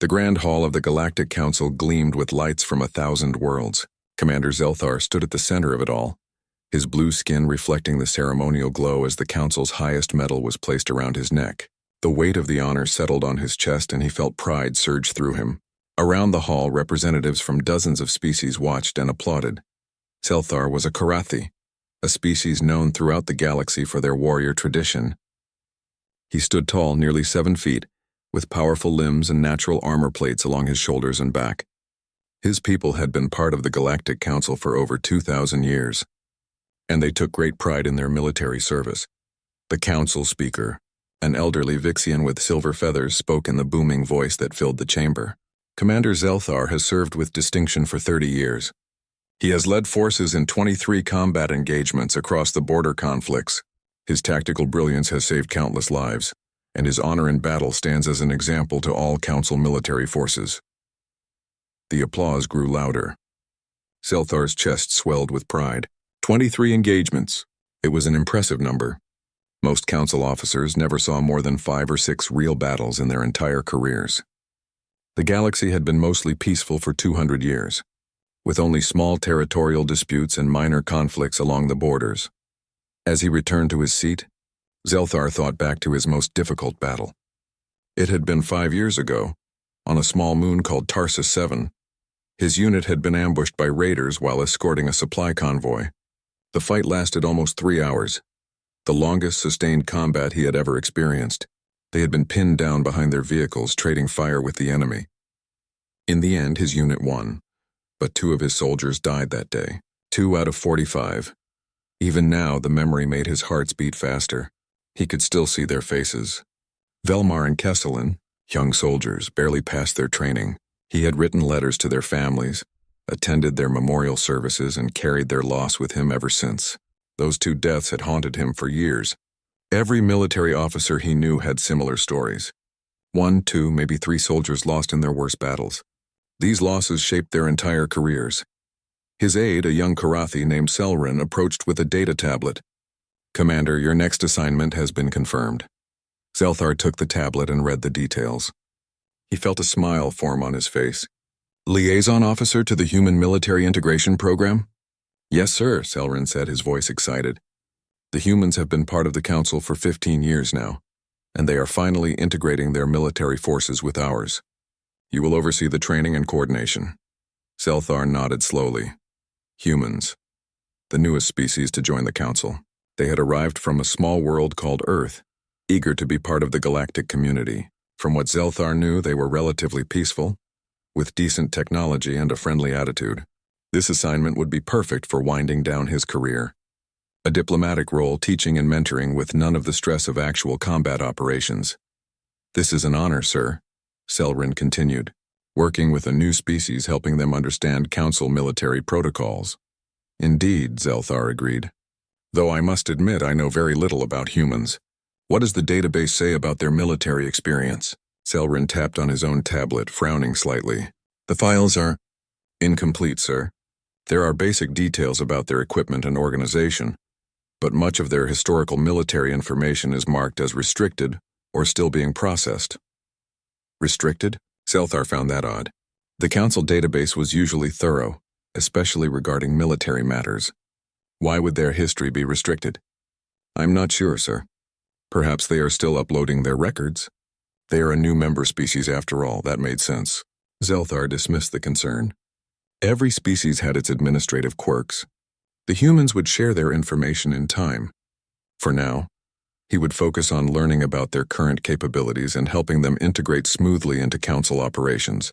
The Grand Hall of the Galactic Council gleamed with lights from 1,000 worlds. Commander Zelthar stood at the center of it all, his blue skin reflecting the ceremonial glow as the Council's highest medal was placed around his neck. The weight of the honor settled on his chest and he felt pride surge through him. Around the hall, representatives from dozens of species watched and applauded. Zelthar was a Karathi, a species known throughout the galaxy for their warrior tradition. He stood tall, nearly 7 feet, with powerful limbs and natural armor plates along his shoulders and back. His people had been part of the Galactic Council for over 2,000 years, and they took great pride in their military service. The council speaker, an elderly Vixian with silver feathers, spoke in the booming voice that filled the chamber. Commander Zelthar has served with distinction for 30 years. He has led forces in 23 combat engagements across the border conflicts. His tactical brilliance has saved countless lives, and his honor in battle stands as an example to all Council military forces. The applause grew louder. Zelthar's chest swelled with pride. 23 engagements. It was an impressive number. Most Council officers never saw more than 5 or 6 real battles in their entire careers. The galaxy had been mostly peaceful for 200 years, with only small territorial disputes and minor conflicts along the borders. As he returned to his seat, Zelthar thought back to his most difficult battle. It had been 5 years ago, on a small moon called Tarsus 7. His unit had been ambushed by raiders while escorting a supply convoy. The fight lasted almost 3 hours, the longest sustained combat he had ever experienced. They had been pinned down behind their vehicles, trading fire with the enemy. In the end, his unit won, but 2 of his soldiers died that day. 2 out of 45. Even now, the memory made his heart beat faster. He could still see their faces. Velmar and Kesselin, young soldiers, barely passed their training. He had written letters to their families, attended their memorial services, and carried their loss with him ever since. Those 2 deaths had haunted him for years. Every military officer he knew had similar stories. 1, 2, maybe 3 soldiers lost in their worst battles. These losses shaped their entire careers. His aide, a young Karathi named Selrin, approached with a data tablet. "Commander, your next assignment has been confirmed." Zelthar took the tablet and read the details. He felt a smile form on his face. "Liaison officer to the Human Military Integration Program?" "Yes, sir," Selrin said, his voice excited. "The humans have been part of the Council for 15 years now, and they are finally integrating their military forces with ours. You will oversee the training and coordination." Zelthar nodded slowly. Humans, the newest species to join the Council. They had arrived from a small world called Earth, eager to be part of the galactic community. From what Zelthar knew, they were relatively peaceful, with decent technology and a friendly attitude. This assignment would be perfect for winding down his career. A diplomatic role, teaching and mentoring with none of the stress of actual combat operations. "This is an honor, sir," Selrin continued, "working with a new species, helping them understand Council military protocols." "Indeed," Zelthar agreed. "Though I must admit I know very little about humans. What does the database say about their military experience?" Selrin tapped on his own tablet, frowning slightly. "The files are incomplete, sir. There are basic details about their equipment and organization, but much of their historical military information is marked as restricted or still being processed." Restricted? Zelthar found that odd. The Council database was usually thorough, especially regarding military matters. Why would their history be restricted? "I'm not sure, sir. Perhaps they are still uploading their records. They are a new member species after all," that made sense. Zelthar dismissed the concern. Every species had its administrative quirks. The humans would share their information in time. For now, he would focus on learning about their current capabilities and helping them integrate smoothly into Council operations.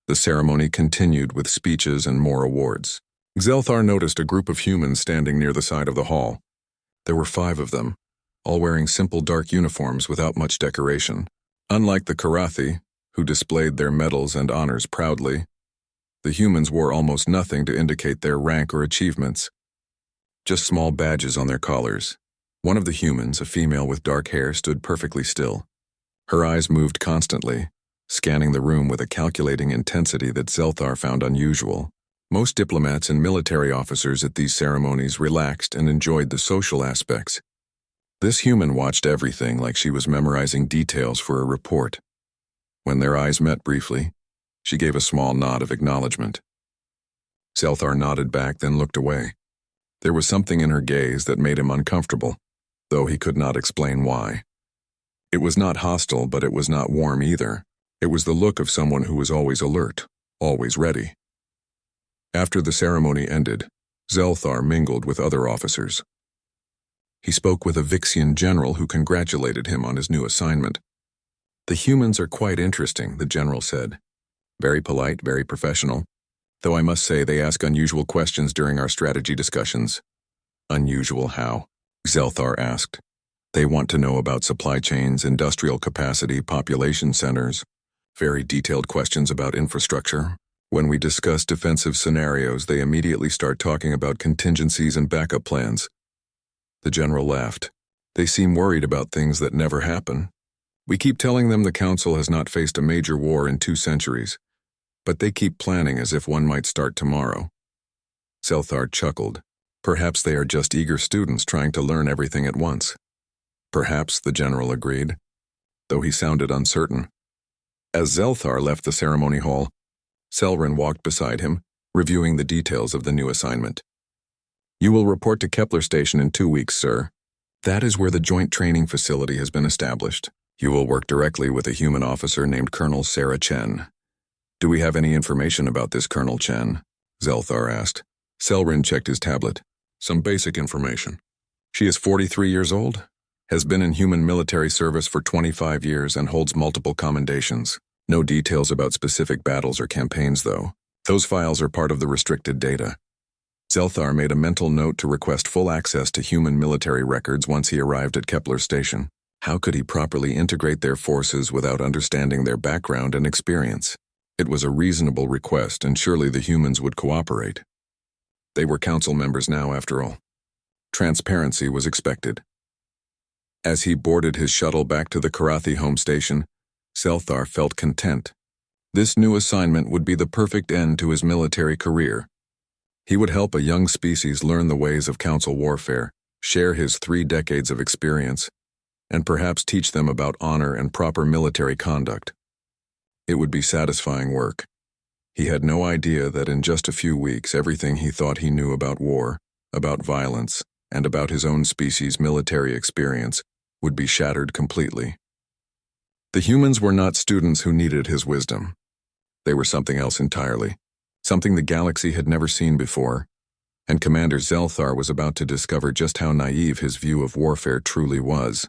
The ceremony continued with speeches and more awards. Zelthar noticed a group of humans standing near the side of the hall. There were 5 of them, all wearing simple dark uniforms without much decoration. Unlike the Karathi, who displayed their medals and honors proudly, the humans wore almost nothing to indicate their rank or achievements. Just small badges on their collars. One of the humans, a female with dark hair, stood perfectly still. Her eyes moved constantly, scanning the room with a calculating intensity that Zelthar found unusual. Most diplomats and military officers at these ceremonies relaxed and enjoyed the social aspects. This human watched everything like she was memorizing details for a report. When their eyes met briefly, she gave a small nod of acknowledgement. Zelthar nodded back, then looked away. There was something in her gaze that made him uncomfortable, though he could not explain why. It was not hostile, but it was not warm either. It was the look of someone who was always alert, always ready. After the ceremony ended, Zelthar mingled with other officers. He spoke with a Vixian general who congratulated him on his new assignment. "The humans are quite interesting," the general said. "Very polite, very professional. Though I must say they ask unusual questions during our strategy discussions." "Unusual how?" Zelthar asked. "They want to know about supply chains, industrial capacity, population centers. Very detailed questions about infrastructure. When we discuss defensive scenarios, they immediately start talking about contingencies and backup plans." The general laughed. "They seem worried about things that never happen. We keep telling them the Council has not faced a major war in 2 centuries, but they keep planning as if one might start tomorrow." Zelthar chuckled. "Perhaps they are just eager students trying to learn everything at once." "Perhaps," the general agreed, though he sounded uncertain. As Zelthar left the ceremony hall, Selrin walked beside him, reviewing the details of the new assignment. "You will report to Kepler Station in 2 weeks, sir. That is where the joint training facility has been established. You will work directly with a human officer named Colonel Sarah Chen." "Do we have any information about this Colonel Chen?" Zelthar asked. Selrin checked his tablet. "Some basic information. She is 43 years old, has been in human military service for 25 years and holds multiple commendations. No details about specific battles or campaigns, though. Those files are part of the restricted data." Zelthar made a mental note to request full access to human military records once he arrived at Kepler Station. How could he properly integrate their forces without understanding their background and experience? It was a reasonable request, and surely the humans would cooperate. They were council members now, after all. Transparency was expected. As he boarded his shuttle back to the Karathi home station, Zelthar felt content. This new assignment would be the perfect end to his military career. He would help a young species learn the ways of council warfare, share his 3 decades of experience, and perhaps teach them about honor and proper military conduct. It would be satisfying work. He had no idea that in just a few weeks everything he thought he knew about war, about violence, and about his own species' military experience would be shattered completely. The humans were not students who needed his wisdom. They were something else entirely, something the galaxy had never seen before, and Commander Zelthar was about to discover just how naive his view of warfare truly was.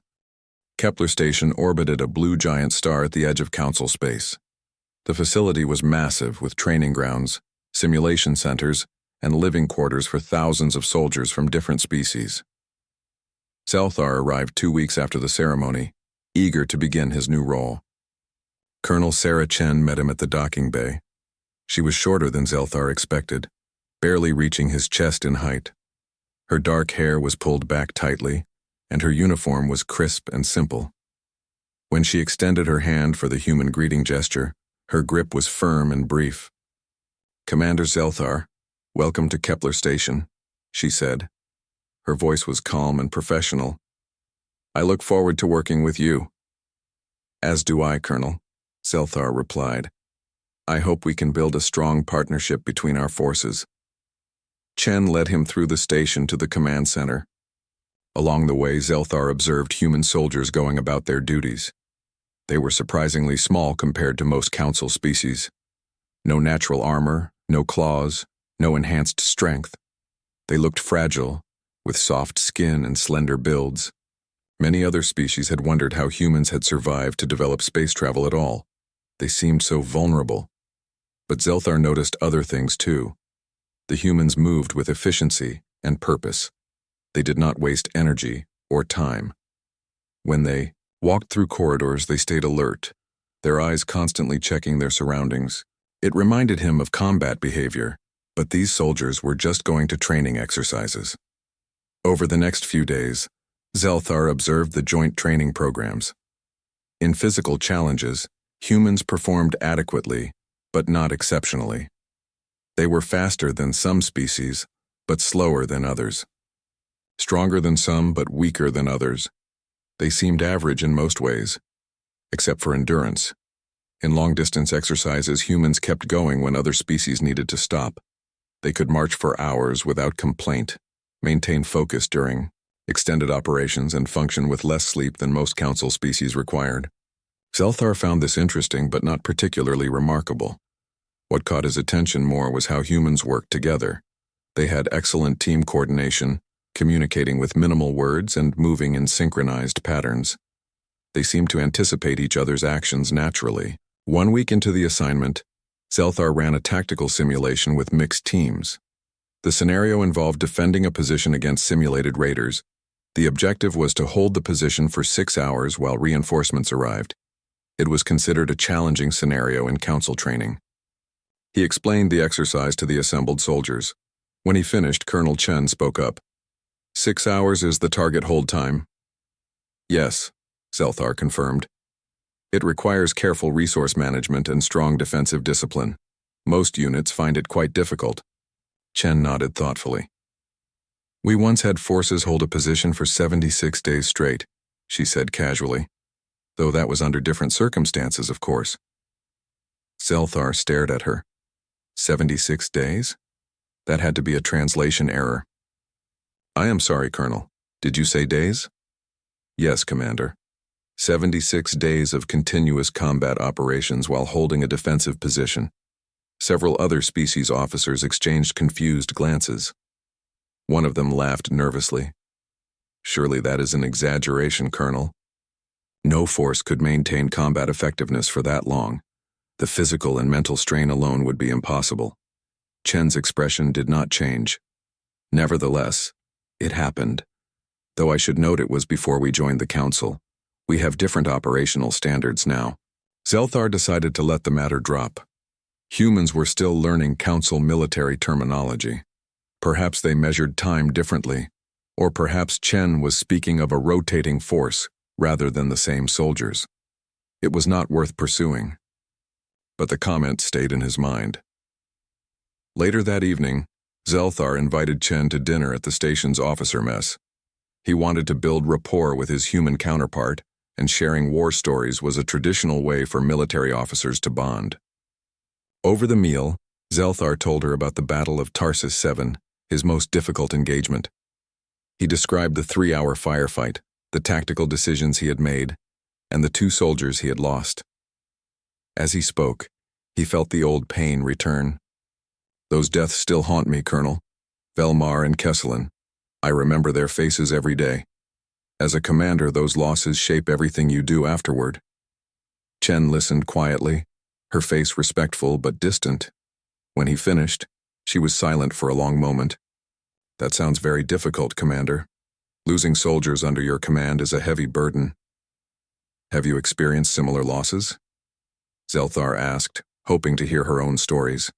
Kepler Station orbited a blue giant star at the edge of Council space. The facility was massive, with training grounds, simulation centers, and living quarters for thousands of soldiers from different species. Zelthar arrived 2 weeks after the ceremony, eager to begin his new role. Colonel Sarah Chen met him at the docking bay. She was shorter than Zelthar expected, barely reaching his chest in height. Her dark hair was pulled back tightly, and her uniform was crisp and simple. When she extended her hand for the human greeting gesture, her grip was firm and brief. "Commander Zelthar, welcome to Kepler Station," she said. Her voice was calm and professional. "I look forward to working with you." "As do I, Colonel," Zelthar replied. "I hope we can build a strong partnership between our forces." Chen led him through the station to the command center. Along the way, Zelthar observed human soldiers going about their duties. They were surprisingly small compared to most council species. No natural armor, no claws, no enhanced strength. They looked fragile, with soft skin and slender builds. Many other species had wondered how humans had survived to develop space travel at all. They seemed so vulnerable. But Zelthar noticed other things too. The humans moved with efficiency and purpose. They did not waste energy or time. When they walked through corridors, they stayed alert, their eyes constantly checking their surroundings. It reminded him of combat behavior, but these soldiers were just going to training exercises. Over the next few days, Zelthar observed the joint training programs. In physical challenges, humans performed adequately, but not exceptionally. They were faster than some species, but slower than others. Stronger than some, but weaker than others. They seemed average in most ways, except for endurance. In long-distance exercises, humans kept going when other species needed to stop. They could march for hours without complaint, maintain focus during extended operations, and function with less sleep than most council species required. Zelthar found this interesting but not particularly remarkable. What caught his attention more was how humans worked together. They had excellent team coordination, communicating with minimal words and moving in synchronized patterns. They seemed to anticipate each other's actions naturally. 1 week into the assignment, Zelthar ran a tactical simulation with mixed teams. The scenario involved defending a position against simulated raiders. The objective was to hold the position for 6 hours while reinforcements arrived. It was considered a challenging scenario in council training. He explained the exercise to the assembled soldiers. When he finished, Colonel Chen spoke up. 6 hours is the target hold time. Yes, Zelthar confirmed. It requires careful resource management and strong defensive discipline. Most units find it quite difficult. Chen nodded thoughtfully. We once had forces hold a position for 76 days straight, she said casually, though that was under different circumstances, of course. Zelthar stared at her. 76 days? That had to be a translation error. I am sorry, Colonel. Did you say days? Yes, Commander. 76 days of continuous combat operations while holding a defensive position. Several other species officers exchanged confused glances. One of them laughed nervously. Surely that is an exaggeration, Colonel. No force could maintain combat effectiveness for that long. The physical and mental strain alone would be impossible. Chen's expression did not change. Nevertheless, it happened. Though I should note it was before we joined the council. We have different operational standards now. Zelthar decided to let the matter drop. Humans were still learning council military terminology. Perhaps they measured time differently, or perhaps Chen was speaking of a rotating force rather than the same soldiers. It was not worth pursuing. But the comment stayed in his mind. Later that evening, Zelthar invited Chen to dinner at the station's officer mess. He wanted to build rapport with his human counterpart, and sharing war stories was a traditional way for military officers to bond. Over the meal, Zelthar told her about the Battle of Tarsus 7, his most difficult engagement. He described the 3-hour firefight, the tactical decisions he had made, and the 2 soldiers he had lost. As he spoke, he felt the old pain return. Those deaths still haunt me, Colonel. Velmar and Kesselin. I remember their faces every day. As a commander, those losses shape everything you do afterward. Chen listened quietly, her face respectful but distant. When he finished, she was silent for a long moment. That sounds very difficult, Commander. Losing soldiers under your command is a heavy burden. Have you experienced similar losses? Zelthar asked, hoping to hear her own stories.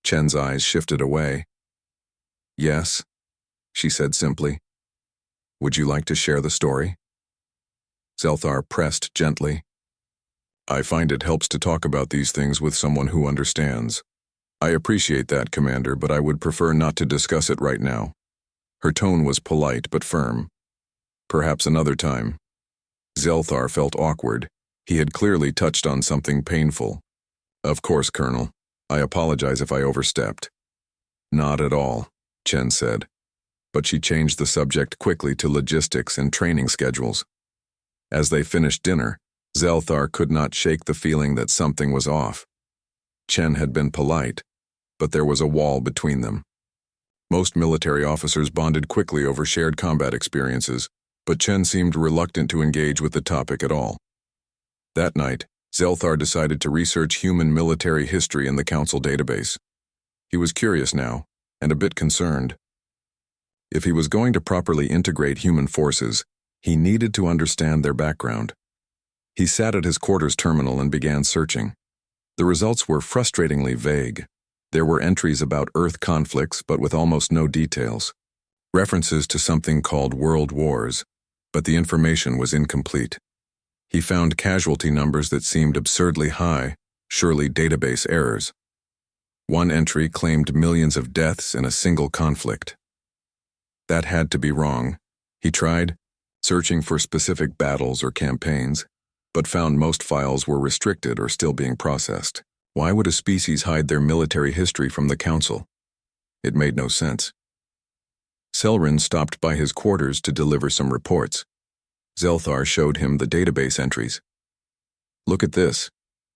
Chen's eyes shifted away. Yes, she said simply. Would you like to share the story? Zelthar pressed gently. I find it helps to talk about these things with someone who understands. I appreciate that, Commander, but I would prefer not to discuss it right now. Her tone was polite but firm. Perhaps another time. Zelthar felt awkward. He had clearly touched on something painful. Of course, Colonel. I apologize if I overstepped. Not at all, Chen said. But she changed the subject quickly to logistics and training schedules. As they finished dinner, Zelthar could not shake the feeling that something was off. Chen had been polite, but there was a wall between them. Most military officers bonded quickly over shared combat experiences, but Chen seemed reluctant to engage with the topic at all. That night, Zelthar decided to research human military history in the council database. He was curious now, and a bit concerned. If he was going to properly integrate human forces, he needed to understand their background. He sat at his quarters terminal and began searching. The results were frustratingly vague. There were entries about Earth conflicts, but with almost no details. References to something called World Wars, but the information was incomplete. He found casualty numbers that seemed absurdly high, surely database errors. One entry claimed millions of deaths in a single conflict. That had to be wrong. He tried, searching for specific battles or campaigns, but found most files were restricted or still being processed. Why would a species hide their military history from the Council? It made no sense. Selrin stopped by his quarters to deliver some reports. Zelthar showed him the database entries. Look at this.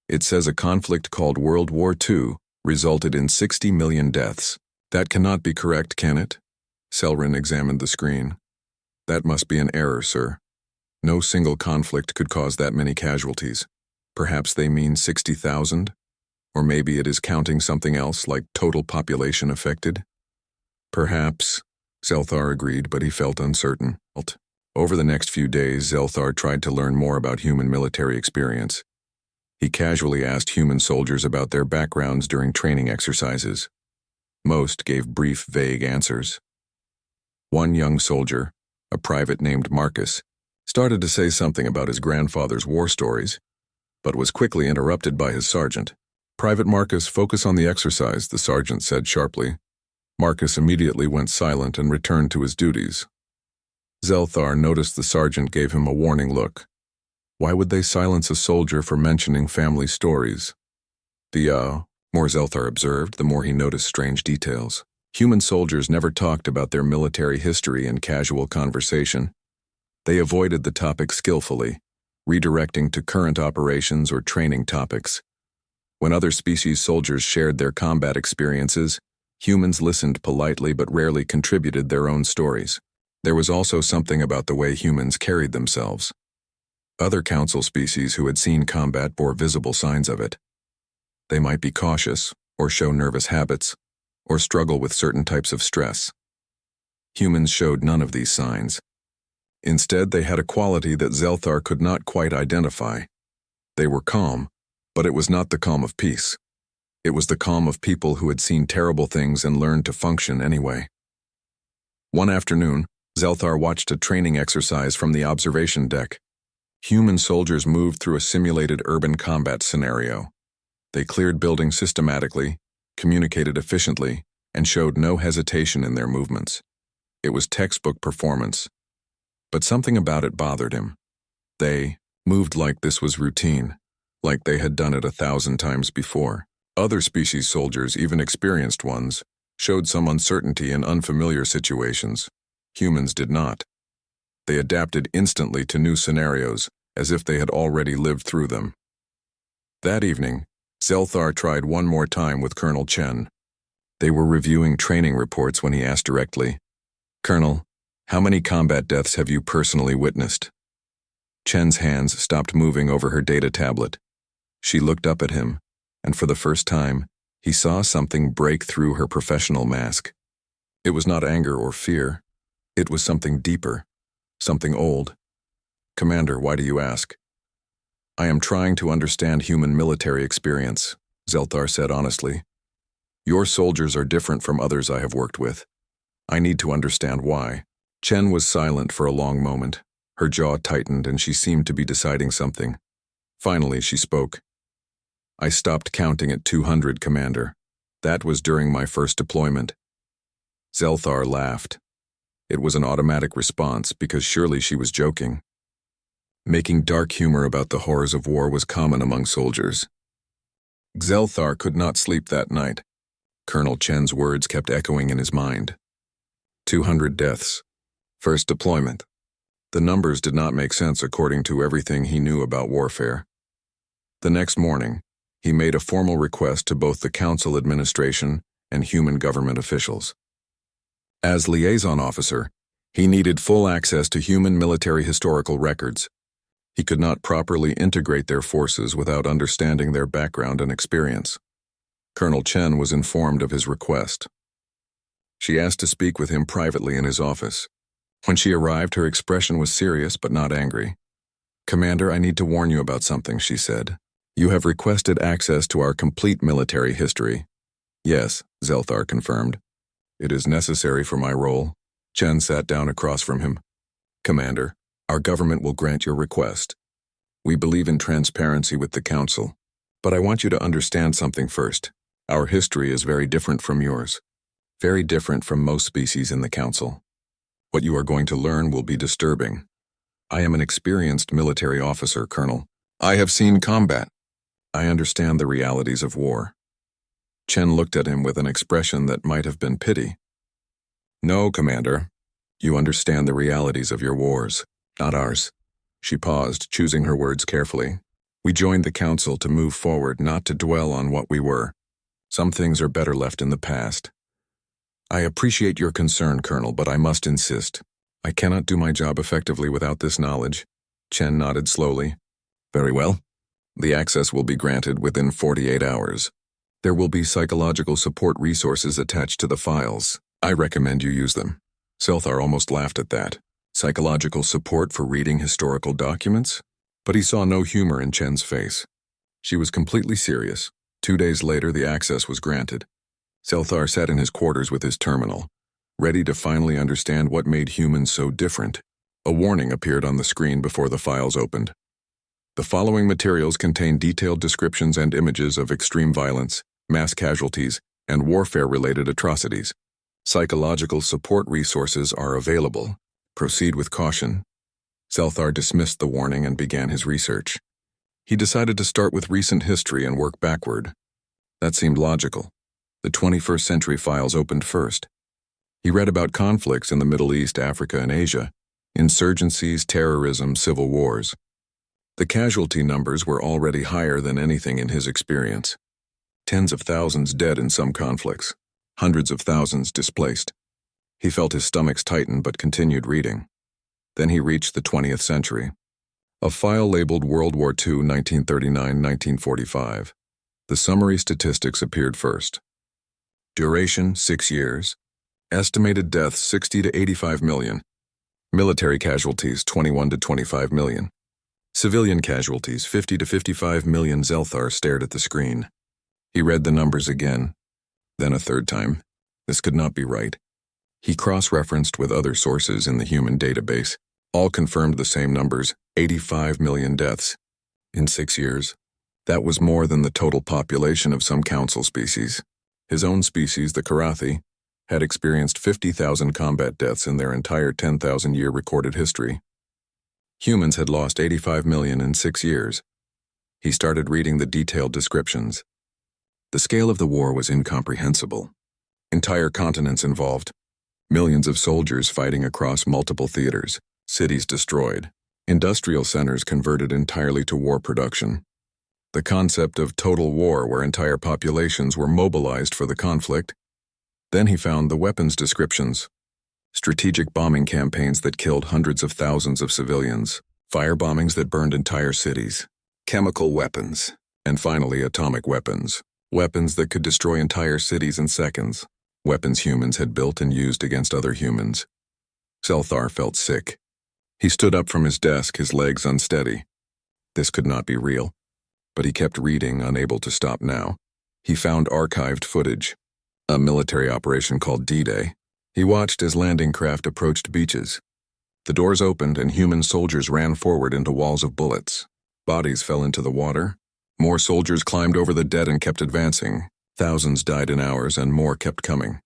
It says a conflict called World War II resulted in 60 million deaths. That cannot be correct, can it? Selrin examined the screen. That must be an error, sir. No single conflict could cause that many casualties. Perhaps they mean 60,000? Or maybe it is counting something else, like total population affected? Perhaps, Zelthar agreed, but he felt uncertain. Over the next few days, Zelthar tried to learn more about human military experience. He casually asked human soldiers about their backgrounds during training exercises. Most gave brief, vague answers. One young soldier, a private named Marcus, started to say something about his grandfather's war stories, but was quickly interrupted by his sergeant. "Private Marcus, focus on the exercise," the sergeant said sharply. Marcus immediately went silent and returned to his duties. Zelthar noticed the sergeant gave him a warning look. Why would they silence a soldier for mentioning family stories? The more Zelthar observed, the more he noticed strange details. Human soldiers never talked about their military history in casual conversation. They avoided the topic skillfully, redirecting to current operations or training topics. When other species soldiers shared their combat experiences, humans listened politely but rarely contributed their own stories. There was also something about the way humans carried themselves. Other council species who had seen combat bore visible signs of it. They might be cautious, or show nervous habits, or struggle with certain types of stress. Humans showed none of these signs. Instead, they had a quality that Zelthar could not quite identify. They were calm, but it was not the calm of peace. It was the calm of people who had seen terrible things and learned to function anyway. One afternoon, Zelthar watched a training exercise from the observation deck. Human soldiers moved through a simulated urban combat scenario. They cleared buildings systematically, communicated efficiently, and showed no hesitation in their movements. It was textbook performance. But something about it bothered him. They moved like this was routine, like they had done it 1,000 times before. Other species soldiers, even experienced ones, showed some uncertainty in unfamiliar situations. Humans did not. They adapted instantly to new scenarios, as if they had already lived through them. That evening, Zelthar tried one more time with Colonel Chen. They were reviewing training reports when he asked directly, "Colonel, how many combat deaths have you personally witnessed?" Chen's hands stopped moving over her data tablet. She looked up at him, and for the first time, he saw something break through her professional mask. It was not anger or fear. It was something deeper, something old. "Commander, why do you ask?" "I am trying to understand human military experience," Zelthar said honestly. "Your soldiers are different from others I have worked with. I need to understand why." Chen was silent for a long moment. Her jaw tightened and she seemed to be deciding something. Finally, she spoke. "I stopped counting at 200, Commander. That was during my first deployment." Zelthar laughed. It was an automatic response because surely she was joking. Making dark humor about the horrors of war was common among soldiers. Zelthar could not sleep that night. Colonel Chen's words kept echoing in his mind. 200 deaths. First deployment. The numbers did not make sense according to everything he knew about warfare. The next morning, he made a formal request to both the Council administration and human government officials. As liaison officer, he needed full access to human military historical records. He could not properly integrate their forces without understanding their background and experience. Colonel Chen was informed of his request. She asked to speak with him privately in his office. When she arrived, her expression was serious but not angry. "Commander, I need to warn you about something," she said. "You have requested access to our complete military history." "Yes," Zelthar confirmed. "It is necessary for my role." Chen sat down across from him. "Commander, our government will grant your request. We believe in transparency with the Council. But I want you to understand something first. Our history is very different from yours. Very different from most species in the Council. What you are going to learn will be disturbing. I am an experienced military officer, Colonel, I have seen combat. I understand the realities of war. Chen looked at him with an expression that might have been pity. No, Commander. You understand the realities of your wars, not ours. She paused, choosing her words carefully. We joined the Council to move forward, not to dwell on what we were. Some things are better left in the past. I appreciate your concern, Colonel, but I must insist. I cannot do my job effectively without this knowledge. Chen nodded slowly. Very well. The access will be granted within 48 hours. There will be psychological support resources attached to the files. I recommend you use them. Selthar almost laughed at that. Psychological support for reading historical documents? But he saw no humor in Chen's face. She was completely serious. 2 days later, the access was granted. Selthar sat in his quarters with his terminal, ready to finally understand what made humans so different. A warning appeared on the screen before the files opened. The following materials contain detailed descriptions and images of extreme violence, mass casualties, and warfare-related atrocities. Psychological support resources are available. Proceed with caution. Selthar dismissed the warning and began his research. He decided to start with recent history and work backward. That seemed logical. The 21st century files opened first. He read about conflicts in the Middle East, Africa, and Asia, insurgencies, terrorism, civil wars. The casualty numbers were already higher than anything in his experience. Tens of thousands dead in some conflicts, hundreds of thousands displaced. He felt his stomach tighten but continued reading. Then he reached the 20th century. A file labeled World War II 1939-1945. The summary statistics appeared first. Duration 6 years. Estimated deaths 60 to 85 million. Military casualties 21 to 25 million. Civilian casualties 50 to 55 million. Selthar stared at the screen. He read the numbers again, then a third time. This could not be right. He cross-referenced with other sources in the human database. All confirmed the same numbers, 85 million deaths. In 6 years. That was more than the total population of some council species. His own species, the Karathi, had experienced 50,000 combat deaths in their entire 10,000-year recorded history. Humans had lost 85 million in 6 years. He started reading the detailed descriptions. The scale of the war was incomprehensible. Entire continents involved. Millions of soldiers fighting across multiple theaters. Cities destroyed. Industrial centers converted entirely to war production. The concept of total war where entire populations were mobilized for the conflict. Then he found the weapons descriptions. Strategic bombing campaigns that killed hundreds of thousands of civilians. Fire bombings that burned entire cities. Chemical weapons. And finally, atomic weapons. Weapons that could destroy entire cities in seconds. Weapons humans had built and used against other humans. Selthar felt sick. He stood up from his desk, his legs unsteady. This could not be real. But he kept reading, unable to stop now. He found archived footage. A military operation called D-Day. He watched as landing craft approached beaches. The doors opened and human soldiers ran forward into walls of bullets. Bodies fell into the water. More soldiers climbed over the dead and kept advancing. Thousands died in hours and more kept coming.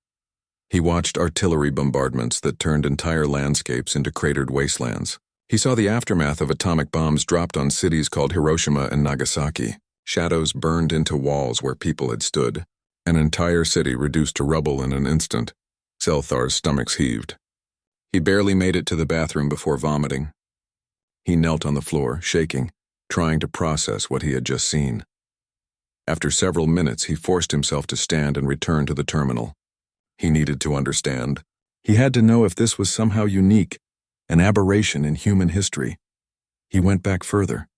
He watched artillery bombardments that turned entire landscapes into cratered wastelands. He saw the aftermath of atomic bombs dropped on cities called Hiroshima and Nagasaki. Shadows burned into walls where people had stood. An entire city reduced to rubble in an instant. Selthar's stomach heaved. He barely made it to the bathroom before vomiting. He knelt on the floor, shaking, trying to process what he had just seen. After several minutes, he forced himself to stand and return to the terminal. He needed to understand. He had to know if this was somehow unique, an aberration in human history. He went back further.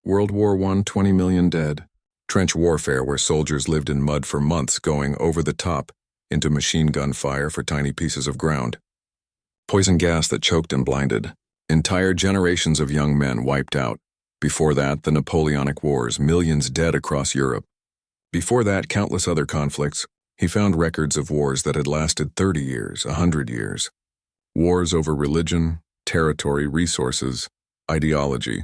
World War I, 20 million dead. Trench warfare where soldiers lived in mud for months going over the top into machine gun fire for tiny pieces of ground. Poison gas that choked and blinded. Entire generations of young men wiped out. Before that, the Napoleonic Wars, millions dead across Europe. Before that, countless other conflicts. He found records of wars that had lasted 30 years, 100 years. Wars over religion, territory, resources, ideology.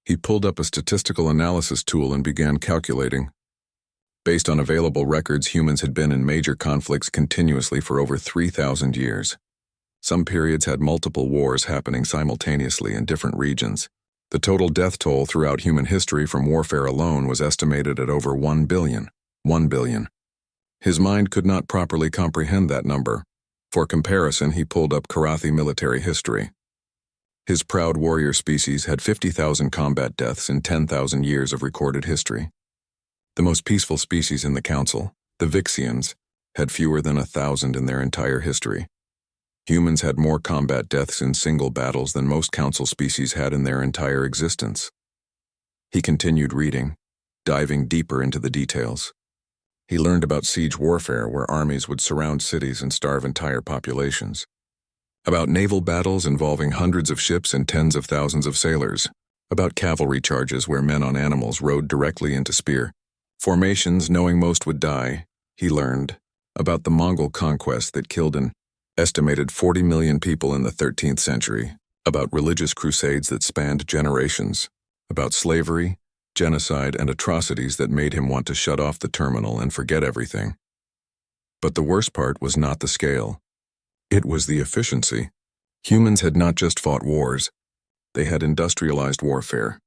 He pulled up a statistical analysis tool and began calculating. Based on available records, humans had been in major conflicts continuously for over 3,000 years. Some periods had multiple wars happening simultaneously in different regions. The total death toll throughout human history from warfare alone was estimated at over 1 billion. 1 billion. His mind could not properly comprehend that number. For comparison, he pulled up Karathi military history. His proud warrior species had 50,000 combat deaths in 10,000 years of recorded history. The most peaceful species in the Council, the Vixians, had fewer than 1,000 in their entire history. Humans had more combat deaths in single battles than most Council species had in their entire existence. He continued reading, diving deeper into the details. He learned about siege warfare, where armies would surround cities and starve entire populations. About naval battles involving hundreds of ships and tens of thousands of sailors. About cavalry charges where men on animals rode directly into spear. Formations knowing most would die. He learned about the Mongol conquest that killed an estimated 40 million people in the 13th century. About religious crusades that spanned generations. About slavery, genocide, and atrocities that made him want to shut off the terminal and forget everything. But the worst part was not the scale. It was the efficiency. Humans had not just fought wars. They had industrialized warfare.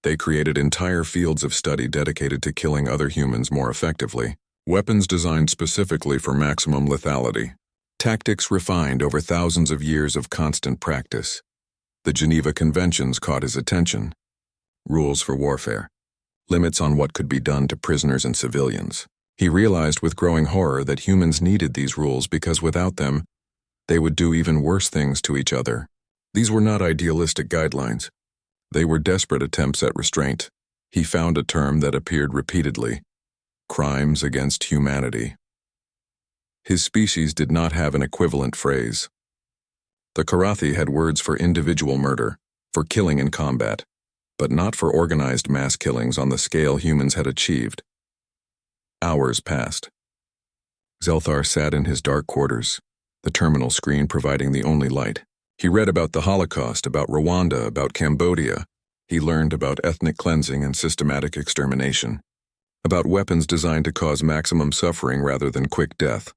They created entire fields of study dedicated to killing other humans more effectively. Weapons designed specifically for maximum lethality. Tactics refined over thousands of years of constant practice. The Geneva Conventions caught his attention. Rules for warfare. Limits on what could be done to prisoners and civilians. He realized with growing horror that humans needed these rules because without them, they would do even worse things to each other. These were not idealistic guidelines. They were desperate attempts at restraint. He found a term that appeared repeatedly: crimes against humanity. His species did not have an equivalent phrase. The Karathi had words for individual murder, for killing in combat, but not for organized mass killings on the scale humans had achieved. Hours passed. Zelthar sat in his dark quarters, the terminal screen providing the only light. He read about the Holocaust, about Rwanda, about Cambodia. He learned about ethnic cleansing and systematic extermination, about weapons designed to cause maximum suffering rather than quick death.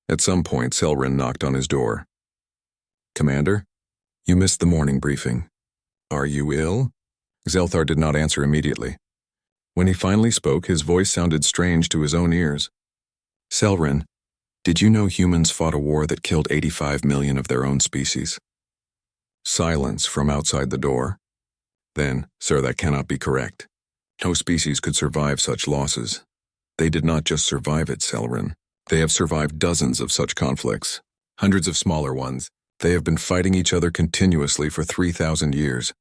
At some point, Selrin knocked on his door. "Commander, you missed the morning briefing. Are you ill?" Zelthar did not answer immediately. When he finally spoke, his voice sounded strange to his own ears. "Selrin, did you know humans fought a war that killed 85 million of their own species?" Silence from outside the door. "Then, sir, that cannot be correct. No species could survive such losses." "They did not just survive it, Selrin. They have survived dozens of such conflicts, hundreds of smaller ones. They have been fighting each other continuously for 3,000 years.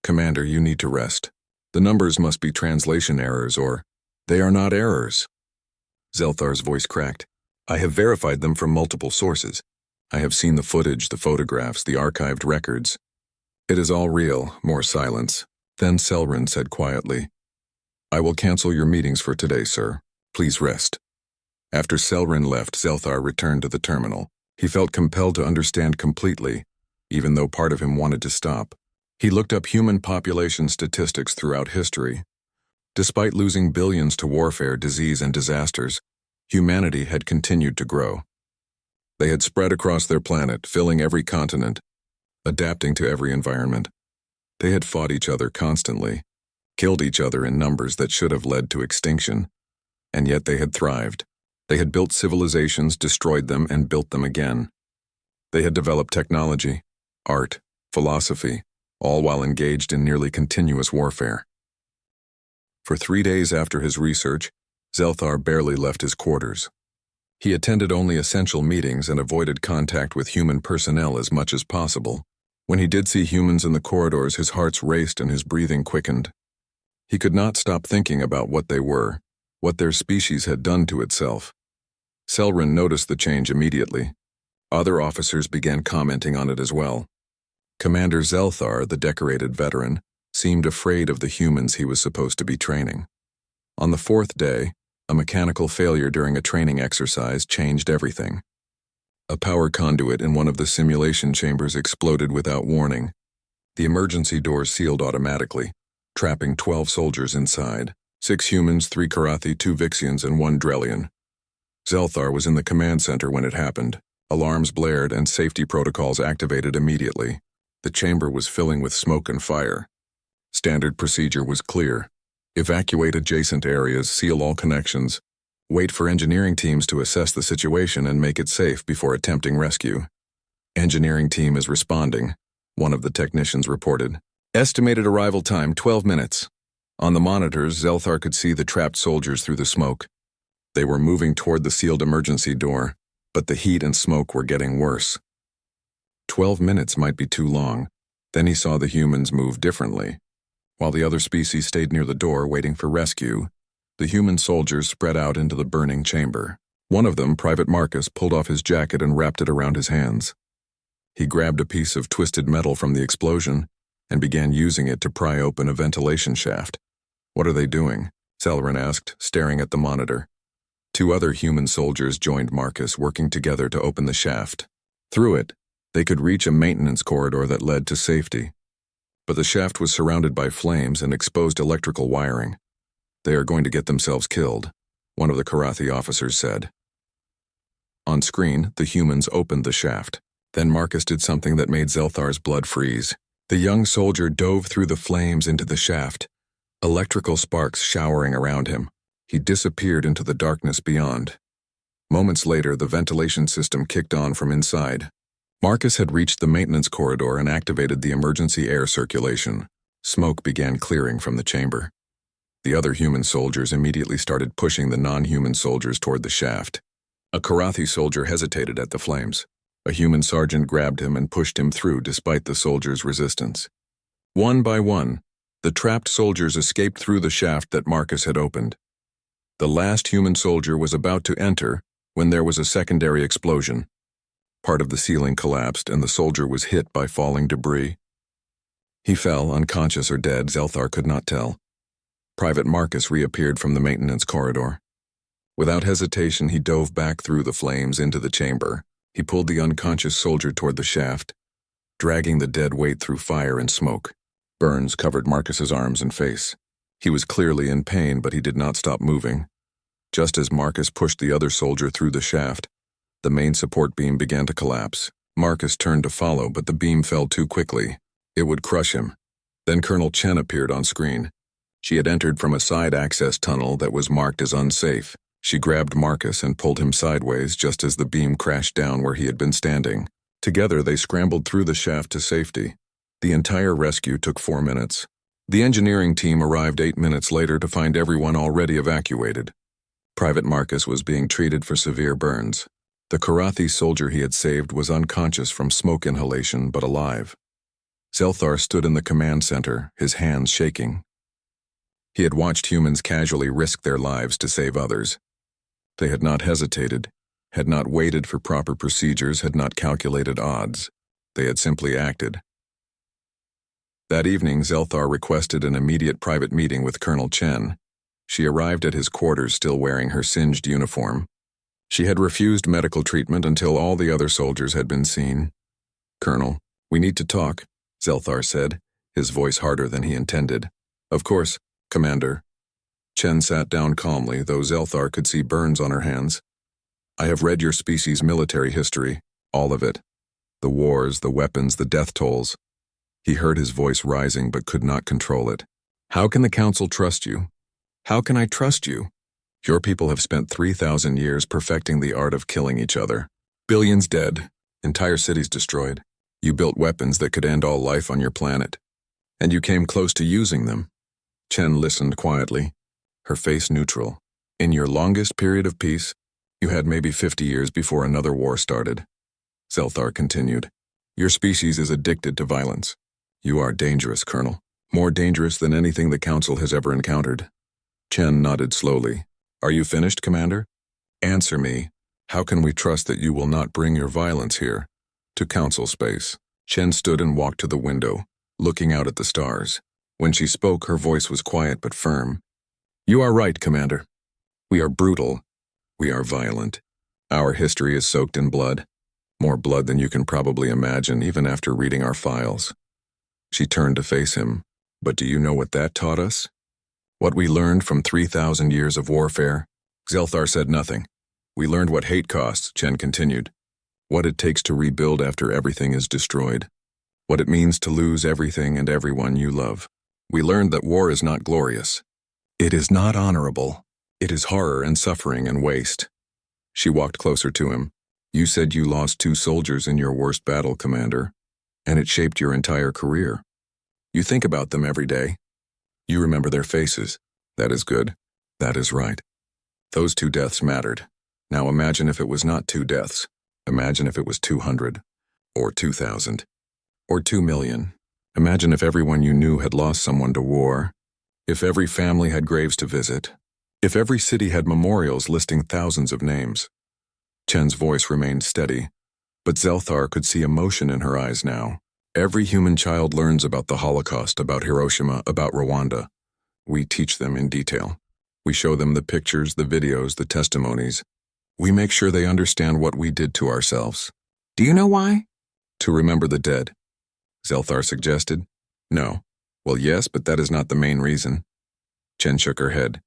Commander, you need to rest. The numbers must be translation errors, or they are not errors." Zelthar's voice cracked. "I have verified them from multiple sources. I have seen the footage, the photographs, the archived records. It is all real." More silence. Then Selrin said quietly, "I will cancel your meetings for today, sir. Please rest." After Selrin left, Zelthar returned to the terminal. He felt compelled to understand completely, even though part of him wanted to stop. He looked up human population statistics throughout history. Despite losing billions to warfare, disease, and disasters, humanity had continued to grow. They had spread across their planet, filling every continent, adapting to every environment. They had fought each other constantly, killed each other in numbers that should have led to extinction, and yet they had thrived. They had built civilizations, destroyed them, and built them again. They had developed technology, art, philosophy, all while engaged in nearly continuous warfare. For 3 days after his research, Zelthar barely left his quarters. He attended only essential meetings and avoided contact with human personnel as much as possible. When he did see humans in the corridors, his heart raced and his breathing quickened. He could not stop thinking about what they were, what their species had done to itself. Selrin noticed the change immediately. Other officers began commenting on it as well. Commander Zelthar, the decorated veteran, seemed afraid of the humans he was supposed to be training. On the 4th day, a mechanical failure during a training exercise changed everything. A power conduit in one of the simulation chambers exploded without warning. The emergency doors sealed automatically, trapping 12 soldiers inside, 6 humans, 3 Karathi, 2 Vixians, and 1 Drellian. Zelthar was in the command center when it happened. Alarms blared and safety protocols activated immediately. The chamber was filling with smoke and fire. Standard procedure was clear. Evacuate adjacent areas, seal all connections. Wait for engineering teams to assess the situation and make it safe before attempting rescue. Engineering team is responding, one of the technicians reported. Estimated arrival time 12 minutes. On the monitors, Zelthar could see the trapped soldiers through the smoke. They were moving toward the sealed emergency door, but the heat and smoke were getting worse. 12 minutes might be too long. Then he saw the humans move differently. While the other species stayed near the door waiting for rescue, the human soldiers spread out into the burning chamber. One of them, Private Marcus, pulled off his jacket and wrapped it around his hands. He grabbed a piece of twisted metal from the explosion and began using it to pry open a ventilation shaft. "What are they doing?" Selrin asked, staring at the monitor. Two other human soldiers joined Marcus, working together to open the shaft. Through it, they could reach a maintenance corridor that led to safety. But the shaft was surrounded by flames and exposed electrical wiring. "They are going to get themselves killed," one of the Karathi officers said. On screen, the humans opened the shaft. Then Marcus did something that made Zelthar's blood freeze. The young soldier dove through the flames into the shaft, electrical sparks showering around him. He disappeared into the darkness beyond. Moments later, the ventilation system kicked on from inside. Marcus had reached the maintenance corridor and activated the emergency air circulation. Smoke began clearing from the chamber. The other human soldiers immediately started pushing the non-human soldiers toward the shaft. A Karathi soldier hesitated at the flames. A human sergeant grabbed him and pushed him through despite the soldiers' resistance. One by one, the trapped soldiers escaped through the shaft that Marcus had opened. The last human soldier was about to enter when there was a secondary explosion. Part of the ceiling collapsed and the soldier was hit by falling debris. He fell, unconscious or dead, Zelthar could not tell. Private Marcus reappeared from the maintenance corridor. Without hesitation, he dove back through the flames into the chamber. He pulled the unconscious soldier toward the shaft, dragging the dead weight through fire and smoke. Burns covered Marcus's arms and face. He was clearly in pain, but he did not stop moving. Just as Marcus pushed the other soldier through the shaft, the main support beam began to collapse. Marcus turned to follow, but the beam fell too quickly. It would crush him. Then Colonel Chen appeared on screen. She had entered from a side access tunnel that was marked as unsafe. She grabbed Marcus and pulled him sideways just as the beam crashed down where he had been standing. Together, they scrambled through the shaft to safety. The entire rescue took 4 minutes. The engineering team arrived 8 minutes later to find everyone already evacuated. Private Marcus was being treated for severe burns. The Karathi soldier he had saved was unconscious from smoke inhalation but alive. Zelthar stood in the command center, his hands shaking. He had watched humans casually risk their lives to save others. They had not hesitated, had not waited for proper procedures, had not calculated odds. They had simply acted. That evening, Zelthar requested an immediate private meeting with Colonel Chen. She arrived at his quarters still wearing her singed uniform. She had refused medical treatment until all the other soldiers had been seen. "Colonel, we need to talk," Zelthar said, his voice harder than he intended. "Of course, Commander." Chen sat down calmly, though Zelthar could see burns on her hands. "I have read your species' military history, all of it. The wars, the weapons, the death tolls." He heard his voice rising but could not control it. "How can the Council trust you? How can I trust you? Your people have spent 3,000 years perfecting the art of killing each other. Billions dead, entire cities destroyed. You built weapons that could end all life on your planet. And you came close to using them." Chen listened quietly, her face neutral. "In your longest period of peace, you had maybe 50 years before another war started." Zelthar continued. "Your species is addicted to violence. You are dangerous, Colonel. More dangerous than anything the Council has ever encountered." Chen nodded slowly. "Are you finished, Commander? Answer me. How can we trust that you will not bring your violence here, to Council space?" Chen stood and walked to the window, looking out at the stars. When she spoke, her voice was quiet but firm. "You are right, Commander. We are brutal. We are violent. Our history is soaked in blood. More blood than you can probably imagine, even after reading our files." She turned to face him. "But do you know what that taught us? What we learned from 3,000 years of warfare?" Zelthar said nothing. "We learned what hate costs," Chen continued. "What it takes to rebuild after everything is destroyed. What it means to lose everything and everyone you love. We learned that war is not glorious. It is not honorable. It is horror and suffering and waste. She walked closer to him. You said you lost 2 soldiers in your worst battle, Commander, and it shaped your entire career. You think about them every day. You remember their faces. That is good. That is right. Those 2 deaths mattered. Now imagine if it was not 2 deaths. Imagine if it was 200, or 2,000, or 2 million. Imagine if everyone you knew had lost someone to war. If every family had graves to visit. If every city had memorials listing thousands of names. Chen's voice remained steady, but Zelthar could see emotion in her eyes now. Every human child learns about the Holocaust, about Hiroshima, about Rwanda. We teach them in detail. We show them the pictures, the videos, the testimonies. We make sure they understand what we did to ourselves. Do you know why? To remember the dead, Zelthar suggested. No. Well, yes, but that is not the main reason. Chen shook her head.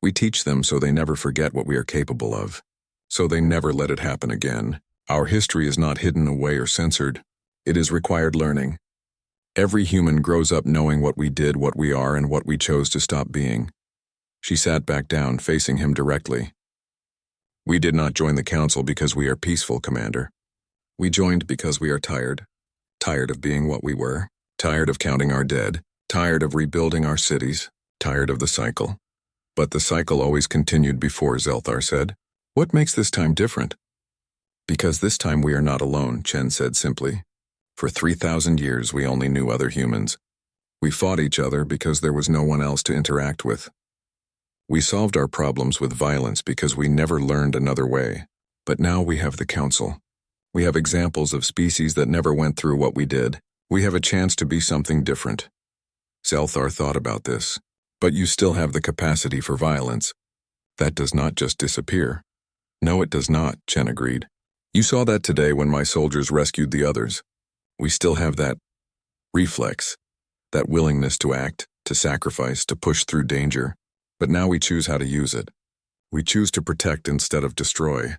We teach them so they never forget what we are capable of. So they never let it happen again. Our history is not hidden away or censored. It is required learning. Every human grows up knowing what we did, what we are, and what we chose to stop being. She sat back down, facing him directly. We did not join the council because we are peaceful, Commander. We joined because we are tired. Tired of being what we were. Tired of counting our dead. Tired of rebuilding our cities. Tired of the cycle. But the cycle always continued before, Zelthar said. What makes this time different? Because this time we are not alone, Chen said simply. For 3,000 years we only knew other humans. We fought each other because there was no one else to interact with. We solved our problems with violence because we never learned another way. But now we have the council. We have examples of species that never went through what we did. We have a chance to be something different. Zelthar thought about this. But you still have the capacity for violence. That does not just disappear. No, it does not, Chen agreed. You saw that today when my soldiers rescued the others. We still have that reflex, that willingness to act, to sacrifice, to push through danger. But now we choose how to use it. We choose to protect instead of destroy.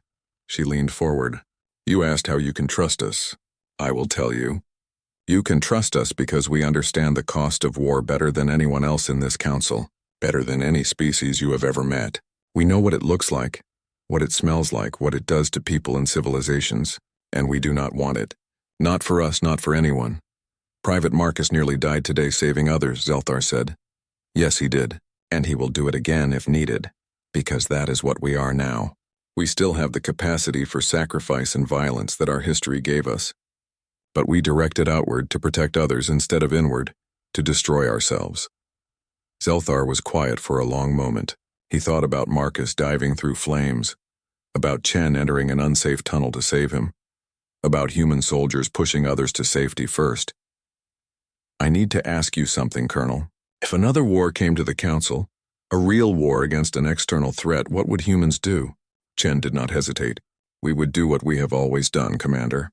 She leaned forward. You asked how you can trust us. I will tell you. You can trust us because we understand the cost of war better than anyone else in this council, better than any species you have ever met. We know what it looks like, what it smells like, what it does to people and civilizations, and we do not want it. Not for us, not for anyone. Private Marcus nearly died today saving others, Zelthar said. Yes, he did, and he will do it again if needed, because that is what we are now. We still have the capacity for sacrifice and violence that our history gave us. But we direct it outward to protect others instead of inward, to destroy ourselves. Zelthar was quiet for a long moment. He thought about Marcus diving through flames, about Chen entering an unsafe tunnel to save him, about human soldiers pushing others to safety first. I need to ask you something, Colonel. If another war came to the Council, a real war against an external threat, what would humans do? Chen did not hesitate. We would do what we have always done, Commander.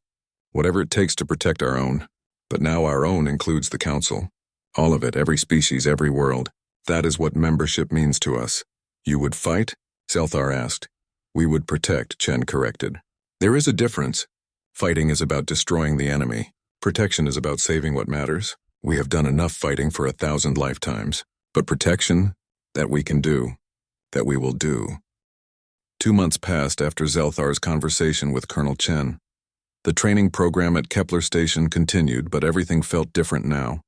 Whatever it takes to protect our own. But now our own includes the Council. All of it, every species, every world. That is what membership means to us. You would fight? Zelthar asked. We would protect, Chen corrected. There is a difference. Fighting is about destroying the enemy. Protection is about saving what matters. We have done enough fighting for 1,000 lifetimes. But protection, that we can do. That we will do. 2 months passed after Zelthar's conversation with Colonel Chen. The training program at Kepler Station continued, but everything felt different now.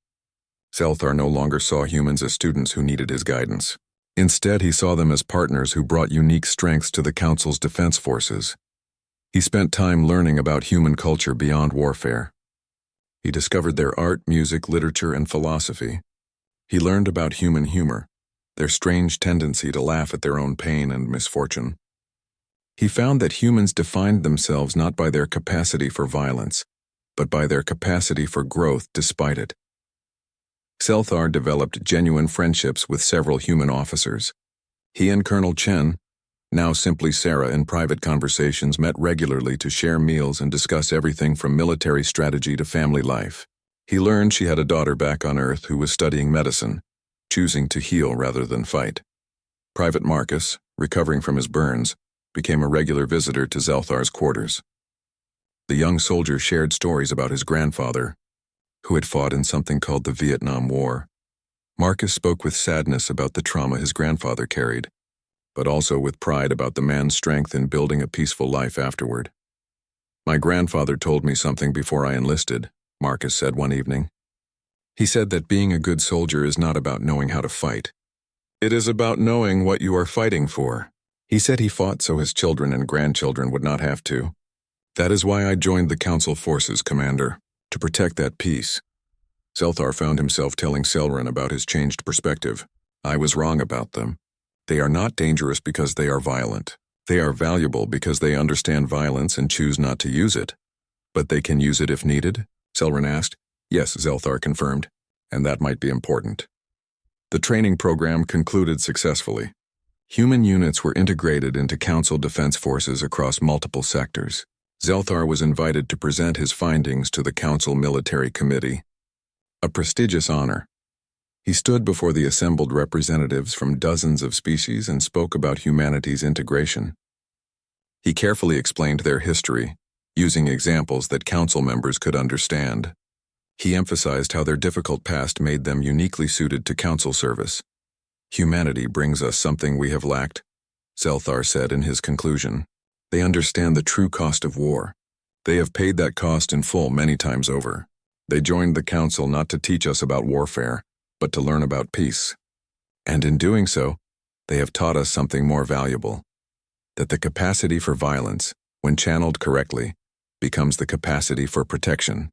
Zelthar no longer saw humans as students who needed his guidance. Instead, he saw them as partners who brought unique strengths to the Council's defense forces. He spent time learning about human culture beyond warfare. He discovered their art, music, literature, and philosophy. He learned about human humor, their strange tendency to laugh at their own pain and misfortune. He found that humans defined themselves not by their capacity for violence, but by their capacity for growth despite it. Zelthar developed genuine friendships with several human officers. He and Colonel Chen, now simply Sarah, in private conversations met regularly to share meals and discuss everything from military strategy to family life. He learned she had a daughter back on Earth who was studying medicine, choosing to heal rather than fight. Private Marcus, recovering from his burns, became a regular visitor to Zelthar's quarters. The young soldier shared stories about his grandfather, who had fought in something called the Vietnam War. Marcus spoke with sadness about the trauma his grandfather carried, but also with pride about the man's strength in building a peaceful life afterward. My grandfather told me something before I enlisted, Marcus said one evening. He said that being a good soldier is not about knowing how to fight. It is about knowing what you are fighting for. He said he fought so his children and grandchildren would not have to. That is why I joined the Council Forces, Commander, to protect that peace. Zelthar found himself telling Selran about his changed perspective. I was wrong about them. They are not dangerous because they are violent. They are valuable because they understand violence and choose not to use it. But they can use it if needed? Selran asked. Yes, Zelthar confirmed, and that might be important. The training program concluded successfully. Human units were integrated into Council defense forces across multiple sectors. Zelthar was invited to present his findings to the Council Military Committee. A prestigious honor. He stood before the assembled representatives from dozens of species and spoke about humanity's integration. He carefully explained their history, using examples that Council members could understand. He emphasized how their difficult past made them uniquely suited to Council service. Humanity brings us something we have lacked, Zelthar said in his conclusion. They understand the true cost of war. They have paid that cost in full many times over. They joined the Council not to teach us about warfare, but to learn about peace. And in doing so, they have taught us something more valuable, that the capacity for violence, when channeled correctly, becomes the capacity for protection.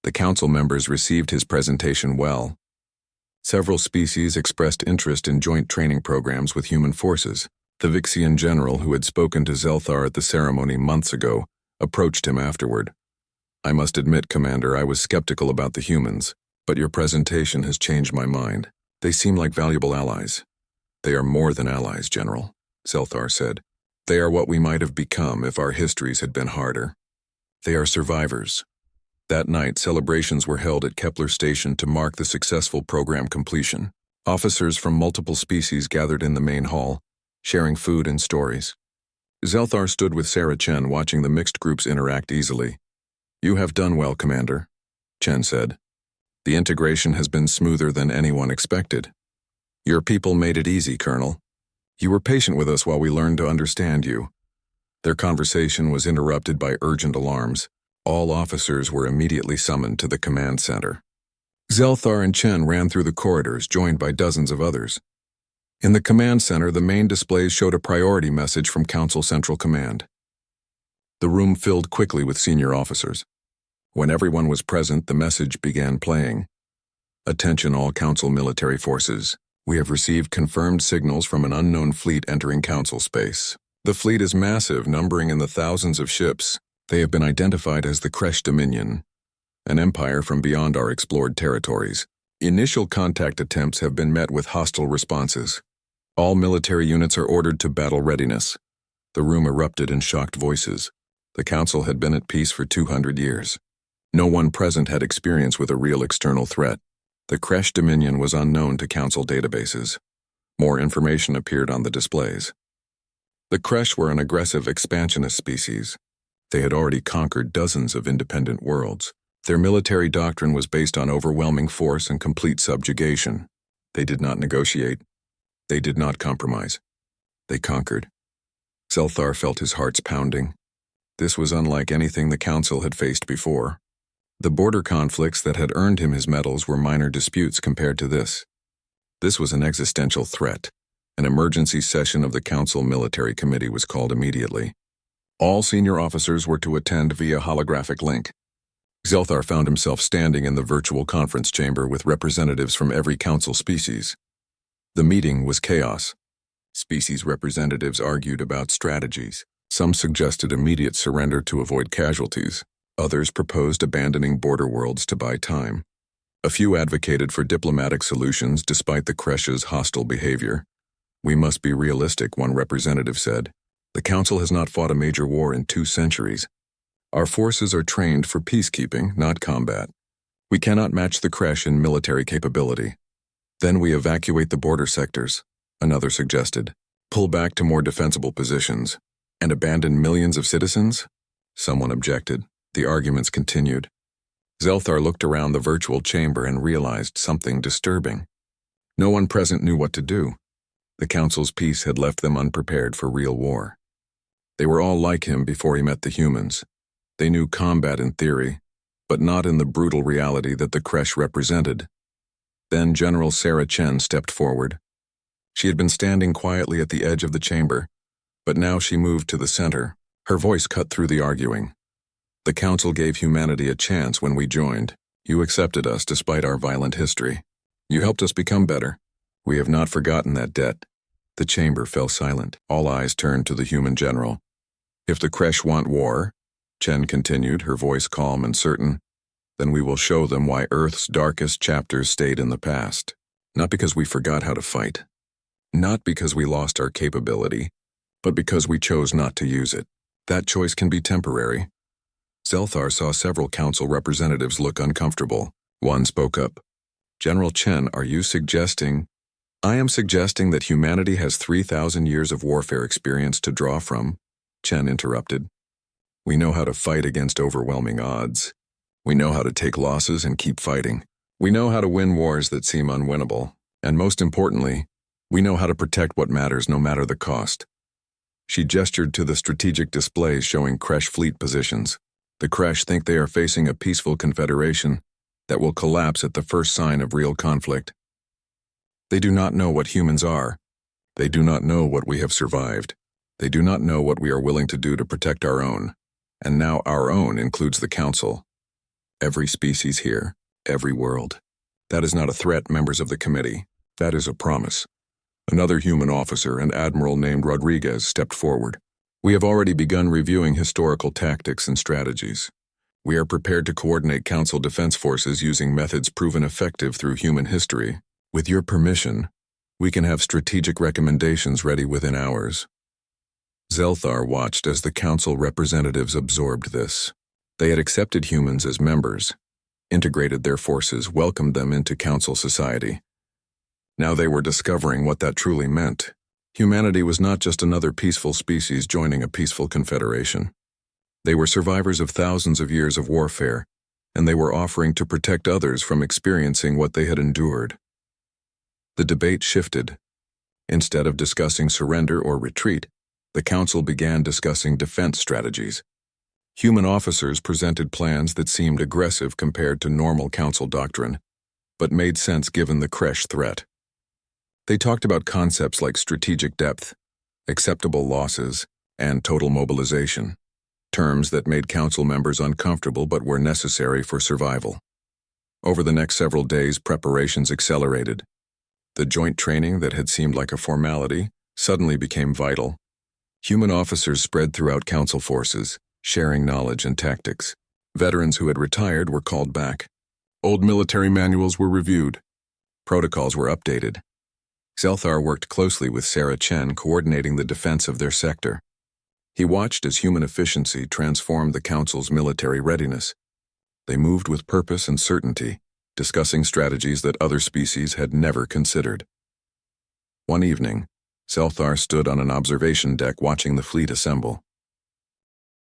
The Council members received his presentation well. Several species expressed interest in joint training programs with human forces. The Vixian general who had spoken to Zelthar at the ceremony months ago approached him afterward. I must admit, Commander, I was skeptical about the humans, but your presentation has changed my mind. They seem like valuable allies. They are more than allies, General, Zelthar said. They are what we might have become if our histories had been harder. They are survivors. That night, celebrations were held at Kepler Station to mark the successful program completion. Officers from multiple species gathered in the main hall, sharing food and stories. Zelthar stood with Sarah Chen watching the mixed groups interact easily. You have done well, Commander, Chen said. The integration has been smoother than anyone expected. Your people made it easy, Colonel. You were patient with us while we learned to understand you. Their conversation was interrupted by urgent alarms. All officers were immediately summoned to the command center. Zelthar and Chen ran through the corridors, joined by dozens of others. In the command center, the main displays showed a priority message from Council Central Command. The room filled quickly with senior officers. When everyone was present, the message began playing. Attention all Council military forces. We have received confirmed signals from an unknown fleet entering Council space. The fleet is massive, numbering in the thousands of ships. They have been identified as the Kresh Dominion, an empire from beyond our explored territories. Initial contact attempts have been met with hostile responses. All military units are ordered to battle readiness. The room erupted in shocked voices. The Council had been at peace for 200 years. No one present had experience with a real external threat. The Kresh Dominion was unknown to Council databases. More information appeared on the displays. The Kresh were an aggressive expansionist species. They had already conquered dozens of independent worlds. Their military doctrine was based on overwhelming force and complete subjugation. They did not negotiate. They did not compromise. They conquered. Zelthar felt his heart pounding. This was unlike anything the Council had faced before. The border conflicts that had earned him his medals were minor disputes compared to this. This was an existential threat. An emergency session of the Council Military Committee was called immediately. All senior officers were to attend via holographic link. Zelthar found himself standing in the virtual conference chamber with representatives from every Council species. The meeting was chaos. Species representatives argued about strategies. Some suggested immediate surrender to avoid casualties. Others proposed abandoning border worlds to buy time. A few advocated for diplomatic solutions despite the Kresh's hostile behavior. We must be realistic, one representative said. The Council has not fought a major war in 2 centuries. Our forces are trained for peacekeeping, not combat. We cannot match the Kresh in military capability. Then we evacuate the border sectors, another suggested. Pull back to more defensible positions. And abandon millions of citizens? Someone objected. The arguments continued. Zelthar looked around the virtual chamber and realized something disturbing. No one present knew what to do. The Council's peace had left them unprepared for real war. They were all like him before he met the humans. They knew combat in theory, but not in the brutal reality that the creche represented. Then General Sarah Chen stepped forward. She had been standing quietly at the edge of the chamber, but now she moved to the center. Her voice cut through the arguing. The Council gave humanity a chance when we joined. You accepted us despite our violent history. You helped us become better. We have not forgotten that debt. The chamber fell silent. All eyes turned to the human general. If the creche want war, Chen continued, her voice calm and certain, then we will show them why Earth's darkest chapters stayed in the past. Not because we forgot how to fight. Not because we lost our capability, but because we chose not to use it. That choice can be temporary. Zelthar saw several council representatives look uncomfortable. One spoke up. General Chen, are you suggesting? I am suggesting that humanity has 3,000 years of warfare experience to draw from, Chen interrupted. We know how to fight against overwhelming odds. We know how to take losses and keep fighting. We know how to win wars that seem unwinnable. And most importantly, we know how to protect what matters no matter the cost. She gestured to the strategic displays showing creche fleet positions. The creche think they are facing a peaceful confederation that will collapse at the first sign of real conflict. They do not know what humans are. They do not know what we have survived. They do not know what we are willing to do to protect our own. And now our own includes the Council. Every species here, every world. That is not a threat, members of the committee. That is a promise. Another human officer, an admiral named Rodriguez, stepped forward. We have already begun reviewing historical tactics and strategies. We are prepared to coordinate Council defense forces using methods proven effective through human history. With your permission, we can have strategic recommendations ready within hours. Zelthar watched as the Council representatives absorbed this. They had accepted humans as members, integrated their forces, welcomed them into Council society. Now they were discovering what that truly meant. Humanity was not just another peaceful species joining a peaceful confederation. They were survivors of thousands of years of warfare, and they were offering to protect others from experiencing what they had endured. The debate shifted. Instead of discussing surrender or retreat, the Council began discussing defense strategies. Human officers presented plans that seemed aggressive compared to normal Council doctrine, but made sense given the creche threat. They talked about concepts like strategic depth, acceptable losses, and total mobilization, terms that made Council members uncomfortable but were necessary for survival. Over the next several days, preparations accelerated. The joint training that had seemed like a formality suddenly became vital. Human officers spread throughout Council forces, sharing knowledge and tactics. Veterans who had retired were called back. Old military manuals were reviewed. Protocols were updated. Zelthar worked closely with Sarah Chen, coordinating the defense of their sector. He watched as human efficiency transformed the Council's military readiness. They moved with purpose and certainty, discussing strategies that other species had never considered. One evening, Zelthar stood on an observation deck watching the fleet assemble.